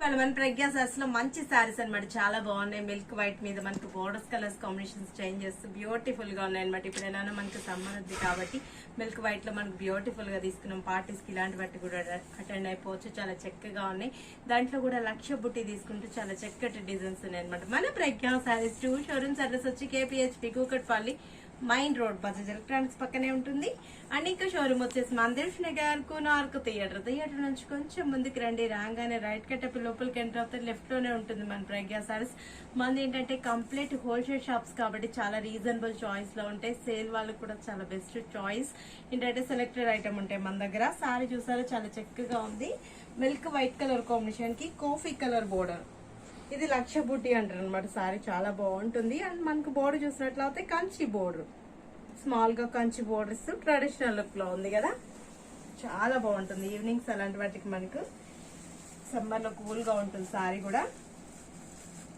వాళ్ళ మన ప్రజ్ఞా సారీస్ లో మంచి సారీస్ అనమాట, చాలా బాగున్నాయి. మిల్క్ వైట్ మీద మనకు బోర్డర్స్ కలర్స్ కాంబినేషన్స్ చేంజ్ చేస్తూ బ్యూటిఫుల్ గా ఉన్నాయి అనమాట. ఇప్పుడు ఎలా మనకు సమ్మర్ ఉంది కాబట్టి మిల్క్ వైట్ లో మనకు బ్యూటిఫుల్ గా తీసుకున్నాం. పార్టీస్ కి ఇలాంటి వాటి కూడా అటెండ్ అయిపోవచ్చు, చాలా చక్కగా ఉన్నాయి. దాంట్లో కూడా లక్ష బుట్టి తీసుకుంటూ చాలా చక్కటి డిజైన్స్ ఉన్నాయి అనమాట. మన ప్రజ్ఞా సారీస్ 2 షోరూమ్స్ అడ్రస్ వచ్చి KPHB Kukatpally main road Bajaj electronics పక్కనే ఉంటుంది. అండ్ ఇంకా షోరూమ్ వచ్చేసి మందిర్ నగర్ కోనార్క్ థియేటర్ నుంచి కొంచెం ముందుకు రండి. రాగానే రైట్ కట్టపి లోపలికి ఎంటర్ అవుతారు, లెఫ్ట్ లోనే ఉంటుంది మన ప్రజ్ఞా సారీస్. మంది ఏంటంటే కంప్లీట్ హోల్సేల్ షాప్స్ కాబట్టి చాలా రీజనబుల్ చాయిస్ లో ఉంటాయి. సేల్ వాళ్ళకి కూడా చాలా బెస్ట్ చాయిస్. ఏంటంటే సెలెక్టెడ్ ఐటమ్ ఉంటాయి మన దగ్గర. సారీ చూసారా చాలా చక్కగా ఉంది. మిల్క్ వైట్ కలర్ కాంబినేషన్ కి కాఫీ కలర్ బోర్డర్, ఇది లక్ష బుట్టి అంటారు అనమాట. సారీ చాలా బాగుంటుంది. అండ్ మనకు బోర్డర్ చూసినట్లయితే కంచి బోర్డర్, స్మాల్ గా కంచి బోర్డర్స్ ట్రెడిషనల్ లుక్ లో ఉంది కదా, చాలా బాగుంటుంది. ఈవినింగ్స్ అలాంటి వాటికి మనకు సమ్మర్ లో కూల్ గా ఉంటుంది. సారీ కూడా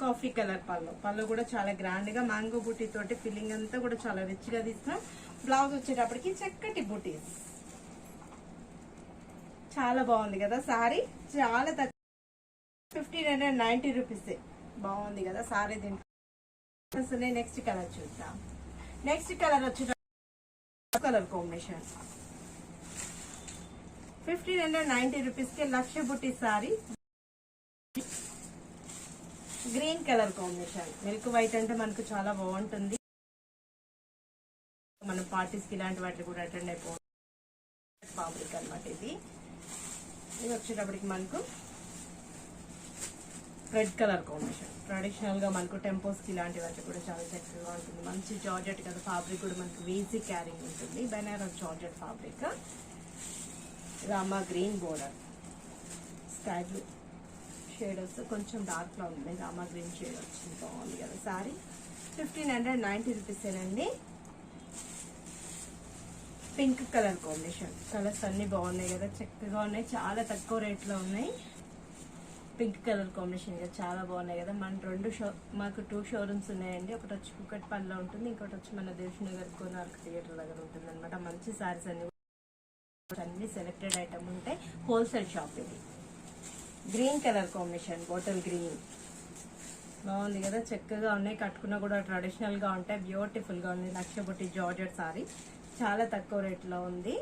కాఫీ కలర్ పళ్ళు కూడా చాలా గ్రాండ్ గా మ్యాంగో బుట్టి తోటి ఫిల్లింగ్ అంతా కూడా చాలా రిచ్ గా తీసుకున్నాం. బ్లౌజ్ వచ్చేటప్పటికి చక్కటి బుటీస్, చాలా బాగుంది కదా సారీ. చాలా తక్కువ 1590 రూపీస్. బాగుంది కదా సారీ. దీంట్లో నెక్స్ట్ కలర్ చూద్దాం. నెక్స్ట్ కలర్ వచ్చి కలర్ కాంబినేషన్ 1590 రూపీస్ కి లక్ష బుట్టి sorry. Green colour combination, milk white అంటే మనకు చాలా బాగుంటుంది. మన పార్టీస్ కి ఇలాంటి వాటికి కూడా అటెండ్ అయిపోతుంది. ఫ్యాబ్రిక్ అనమాట ఇది. ఇది వచ్చేటప్పటికి మనకు రెడ్ కలర్ కాంబినేషన్, ట్రెడిషనల్ గా మనకు టెంపోస్ కి ఇలాంటి వాటి కూడా చాలా చక్కగా ఉంటుంది. మంచి జార్జెట్ కదా, ఫ్యాబ్రిక్ కూడా మనకు ఈజీ క్యారింగ్ ఉంటుంది. Banaras georgette fabric, Rama green border, sky blue shade వస్తే కొంచెం డార్క్ లో ఉంది. రామా గ్రీన్ షేడ్ వచ్చింది, బాగుంది కదా సారీ. 1590 రూపీసేనండి. పింక్ కలర్ కాంబినేషన్, కలర్స్ అన్ని బాగున్నాయి కదా, చక్కగా ఉన్నాయి. చాలా తక్కువ రేట్ లో ఉన్నాయి. పింక్ కలర్ కాంబినేషన్ గా చాలా బాగున్నాయి కదా. మన మాకు 2 షోరూమ్స్ ఉన్నాయండి. ఒకటి వచ్చి కుకట్పల్లిలో ఉంటుంది, ఇంకోటి వచ్చి మన నగర్ కోనార్క్ థియేటర్ దగ్గర ఉంటుంది అనమాట. మంచి సారీస్ అన్ని సెలెక్టెడ్ ఐటమ్ ఉంటాయి. హోల్సేల్ షాప్ ఇది. Green colour combination, bottle green, బాగుంది కదా, చక్కగా ఉన్నాయి. కట్టుకున్నా కూడా ట్రెడిషనల్ గా ఉంటాయి, బ్యూటిఫుల్ గా ఉంది. లక్ష బుట్టి జార్జెట్ సారీ, చాలా తక్కువ రేట్ లో ఉంది.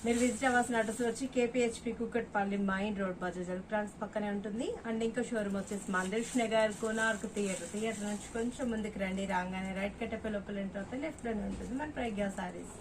మీరు విజిట్ అవ్వాల్సిన అడ్రస్ వచ్చి KPHB Kukatpally main road Bajaj electronics పక్కనే ఉంటుంది. అండ్ ఇంకా షోరూమ్ వచ్చేసి మందిర్ నగర్ కోనార్క్ థియేటర్ నుంచి కొంచెం ముందుకు రండి. రాగానే రైట్ కట్టపై లోపల ఎంటర్ అవుతే లెఫ్ట్ లోనే ఉంటుంది మన ప్రజ్ఞా సారీస్.